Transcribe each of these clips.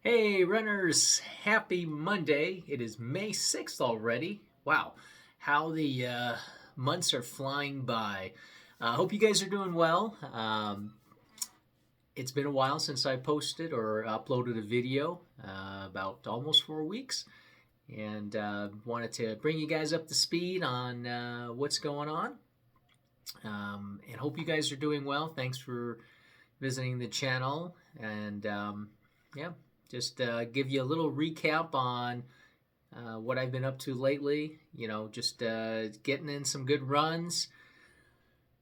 Hey, runners, happy Monday. It is May 6th already. Wow, how the months are flying by. I hope you guys are doing well. It's been a while since I posted or uploaded a video, about almost 4 weeks, and wanted to bring you guys up to speed on what's going on. And hope you guys are doing well. Thanks for visiting the channel. And yeah, just give you a little recap on what I've been up to lately. Just getting in some good runs.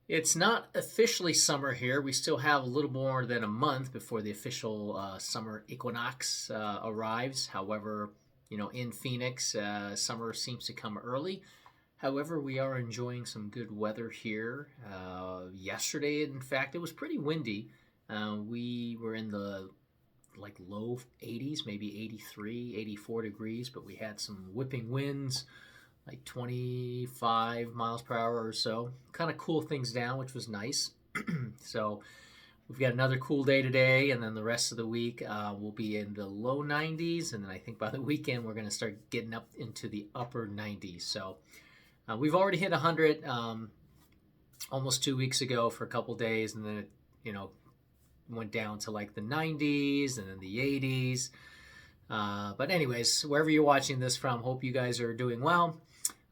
It's not officially summer here. We still have a little more than a month before the official summer equinox arrives. However, in Phoenix, summer seems to come early. However, we are enjoying some good weather here. Yesterday, in fact, it was pretty windy. We were in the low 80s, maybe 83, 84 degrees, but we had some whipping winds, like 25 miles per hour or so. Kind of cool things down, which was nice. So we've got another cool day today, and then the rest of the week will be in the low 90s, and then I think by the weekend we're going to start getting up into the upper 90s. So we've already hit 100 almost 2 weeks ago for a couple days, and then it, went down to like the 90s and then the 80s. But anyways, wherever you're watching this from, hope you guys are doing well.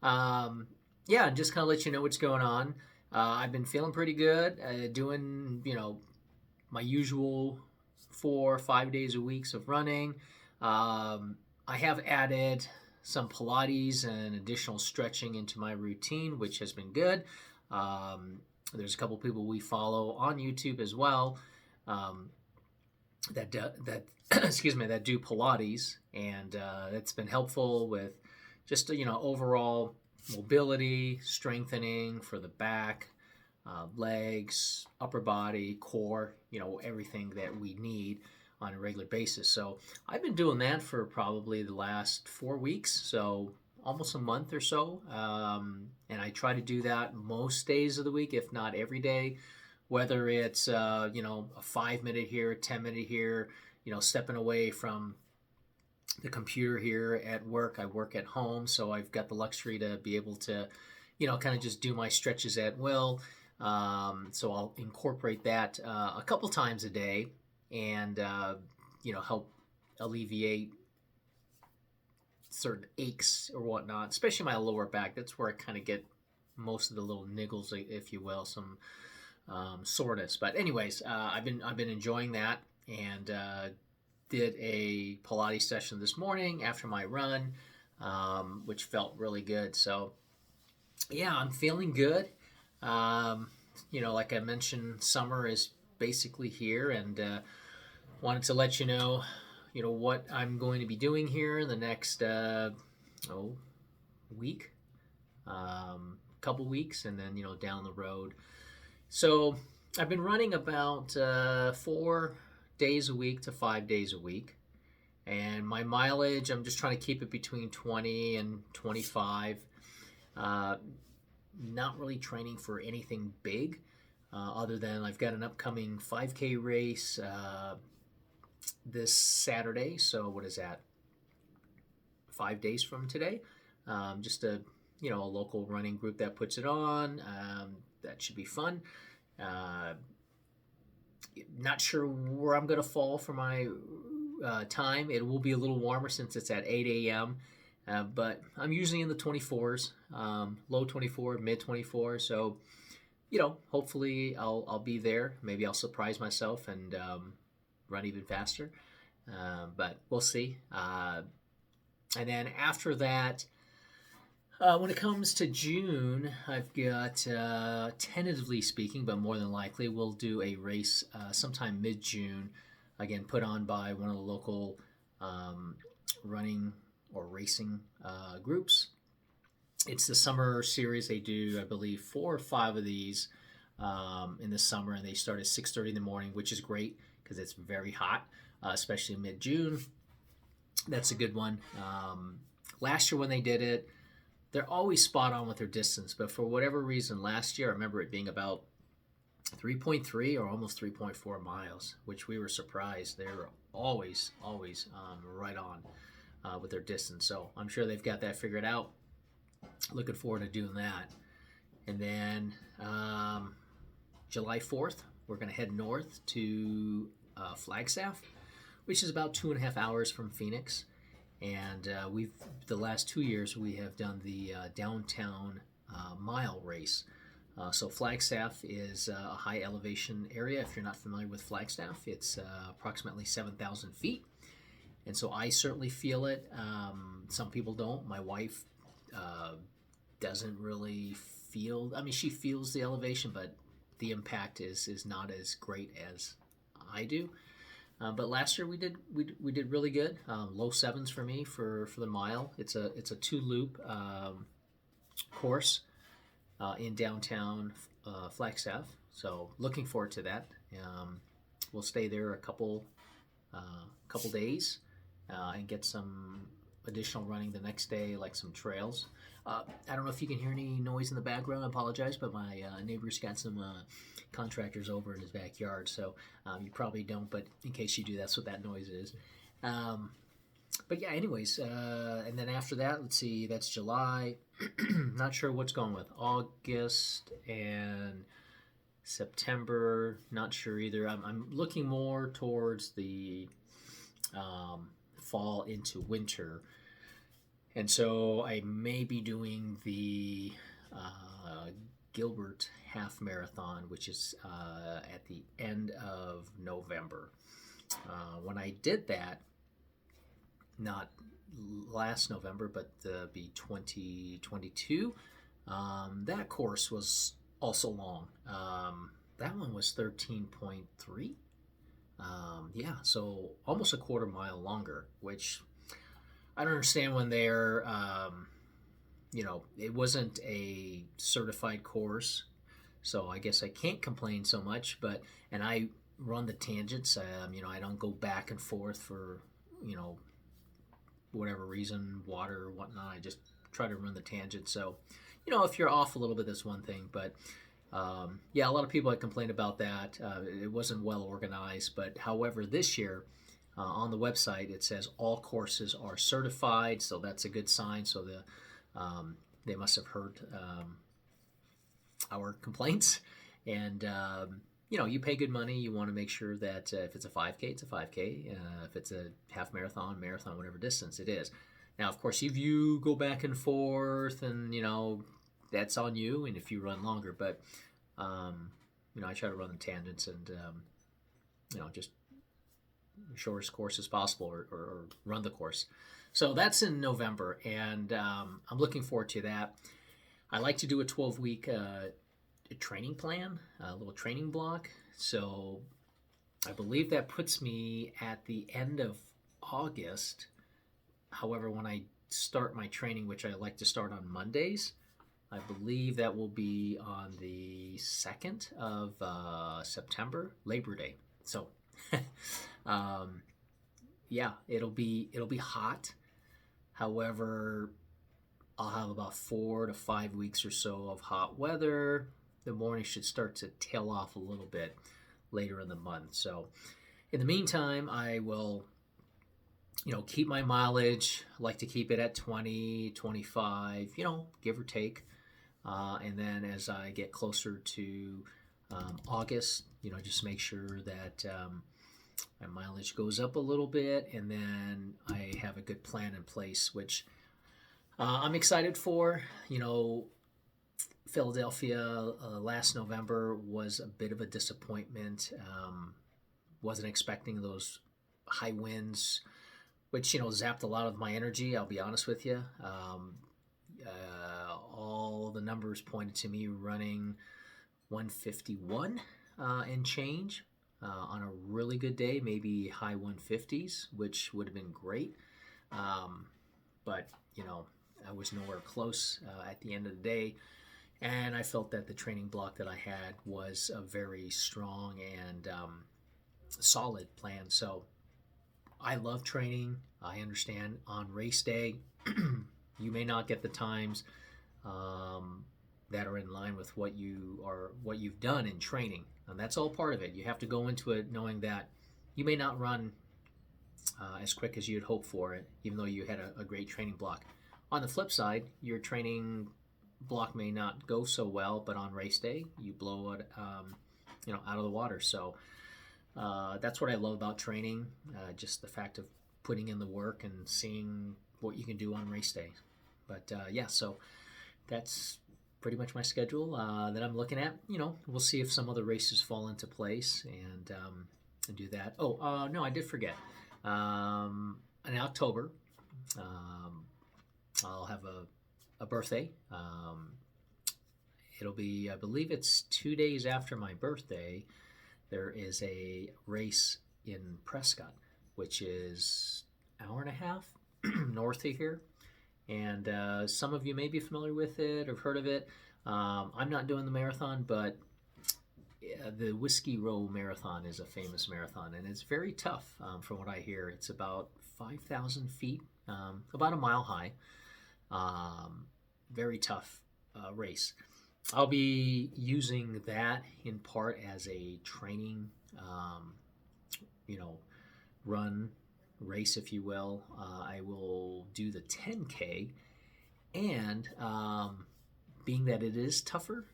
Yeah, just kind of let you know what's going on. I've been feeling pretty good, doing my usual 4 or 5 days a week of running. I have added some Pilates and additional stretching into my routine, which has been good. There's a couple people we follow on YouTube as well, that excuse me, that do Pilates, and it's been helpful with just overall mobility, strengthening for the back, legs, upper body, core, everything that we need on a regular basis. So I've been doing that for probably the last 4 weeks, so almost a month or so. And I try to do that most days of the week, if not every day, whether it's a 5 minute here, 10 minute here, stepping away from the computer here at work. I work at home, so I've got the luxury to be able to kind of just do my stretches at will. So I'll incorporate that a couple times a day, and help alleviate certain aches or whatnot, especially my lower back. That's where I kind of get most of the little niggles, if you will, some soreness. But anyways, I've been enjoying that, and did a Pilates session this morning after my run, which felt really good. So yeah, I'm feeling good. Like I mentioned, summer is basically here, and wanted to let you know, what I'm going to be doing here the next week, couple weeks, and then down the road. So I've been running about 4 days a week to 5 days a week, and my mileage, I'm just trying to keep it between 20 and 25. Not really training for anything big, other than I've got an upcoming 5K race this Saturday. So what is that? 5 days from today. Just a local running group that puts it on. That should be fun. Not sure where I'm going to fall for my time. It will be a little warmer since it's at 8 a.m. But I'm usually in the 24s, low 24, mid 24. So, hopefully I'll be there. Maybe I'll surprise myself and run even faster. But we'll see. And then after that, when it comes to June, I've got, tentatively speaking, but more than likely, we'll do a race sometime mid-June, again, put on by one of the local running or racing groups. It's the summer series. They do, I believe, 4 or 5 of these in the summer, and they start at 6:30 in the morning, which is great because it's very hot, especially mid-June. That's a good one. Last year when they did it, they're always spot on with their distance, but for whatever reason, last year I remember it being about 3.3 or almost 3.4 miles, which we were surprised. They were always right on with their distance. So I'm sure they've got that figured out. Looking forward to doing that. And then July 4th, we're going to head north to Flagstaff, which is about 2.5 hours from Phoenix. And the last 2 years we have done the downtown mile race. So Flagstaff is a high elevation area. If you're not familiar with Flagstaff, it's approximately 7,000 feet. And so I certainly feel it. Some people don't. My wife doesn't really feel, I mean, she feels the elevation, but the impact is not as great as I do. But last year we did really good. Low sevens for me for the mile. It's a 2-loop course in downtown Flagstaff. So looking forward to that. We'll stay there a couple days and get some additional running the next day, like some trails. I don't know if you can hear any noise in the background. I apologize, but my neighbor's got some contractors over in his backyard, so you probably don't, but in case you do, that's what that noise is. But yeah, anyways, and then after that, let's see, that's July. Not sure what's going with August and September. Not sure either. I'm looking more towards the fall into winter. And so I may be doing the Gilbert Half Marathon, which is at the end of November. When I did that, not last November, but be 2022, that course was also long. That one was 13.3. Yeah, so almost a quarter mile longer, which I don't understand when they're, it wasn't a certified course, so I guess I can't complain so much, and I run the tangents, I don't go back and forth for, whatever reason, water or whatnot. I just try to run the tangent. So, if you're off a little bit, that's one thing, but yeah, a lot of people had complained about that. It wasn't well organized, but however, this year, on the website, it says all courses are certified, so that's a good sign. So they must have heard our complaints, and you pay good money. You want to make sure that if it's a 5K, it's a 5K. If it's a half marathon, whatever distance it is. Now, of course, if you go back and forth, and that's on you, and if you run longer. But I try to run the tangents and just shortest course as possible, or run the course. So that's in November, and I'm looking forward to that. I like to do a 12-week training plan, a little training block. So I believe that puts me at the end of August. However, when I start my training, which I like to start on Mondays, I believe that will be on the 2nd of September, Labor Day. So yeah, it'll be hot. However, I'll have about 4 to 5 weeks or so of hot weather. The morning should start to tail off a little bit later in the month. So in the meantime, I will keep my mileage. I like to keep it at 20, 25, give or take. And then as I get closer to August, just make sure that my mileage goes up a little bit, and then I have a good plan in place, which I'm excited for. Philadelphia last November was a bit of a disappointment. Wasn't expecting those high winds, which zapped a lot of my energy. I'll be honest with you. All the numbers pointed to me running 151 and change on a really good day, maybe high 150s, which would have been great. But I was nowhere close at the end of the day. And I felt that the training block that I had was a very strong and solid plan. So I love training. I understand on race day, you may not get the times. that are in line with what you've done in training. And that's all part of it. You have to go into it knowing that you may not run as quick as you'd hope for it, even though you had a great training block. On the flip side, your training block may not go so well, but on race day, you blow it, out of the water. So that's what I love about training, just the fact of putting in the work and seeing what you can do on race day. But so that's pretty much my schedule that I'm looking at. We'll see if some other races fall into place and do that. Oh, no, I did forget. In October, I'll have a birthday. It'll be, I believe it's 2 days after my birthday. There is a race in Prescott, which is an hour and a half north of here. And some of you may be familiar with it or heard of it. I'm not doing the marathon, but the Whiskey Row Marathon is a famous marathon, and it's very tough from what I hear. It's about 5,000 feet, about a mile high. Very tough race. I'll be using that in part as a training, run, race, if you will. I will do the 10K, and being that it is tougher,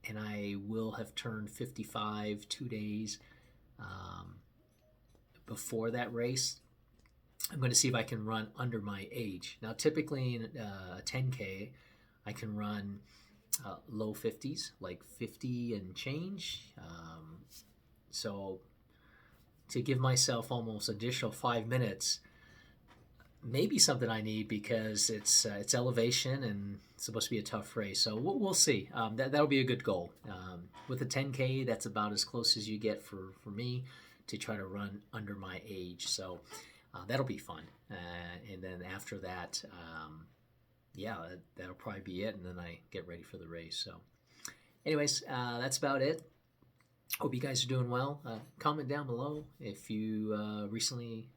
and I will have turned 55 2 days before that race, I'm going to see if I can run under my age. Now, typically in a 10K, I can run low 50s, like 50 and change. So to give myself almost additional 5 minutes, maybe something I need, because it's elevation and it's supposed to be a tough race. So we'll see. That'll be a good goal. With a 10K, that's about as close as you get for me to try to run under my age. So that'll be fun. And then after that, that'll probably be it. And then I get ready for the race. So anyways, that's about it. Hope you guys are doing well. Comment down below if you recently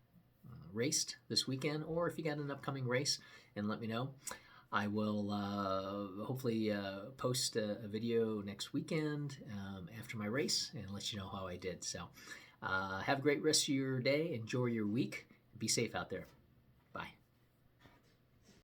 raced this weekend, or if you got an upcoming race, and let me know. I will hopefully post a video next weekend after my race and let you know how I did. So have a great rest of your day. Enjoy your week. Be safe out there.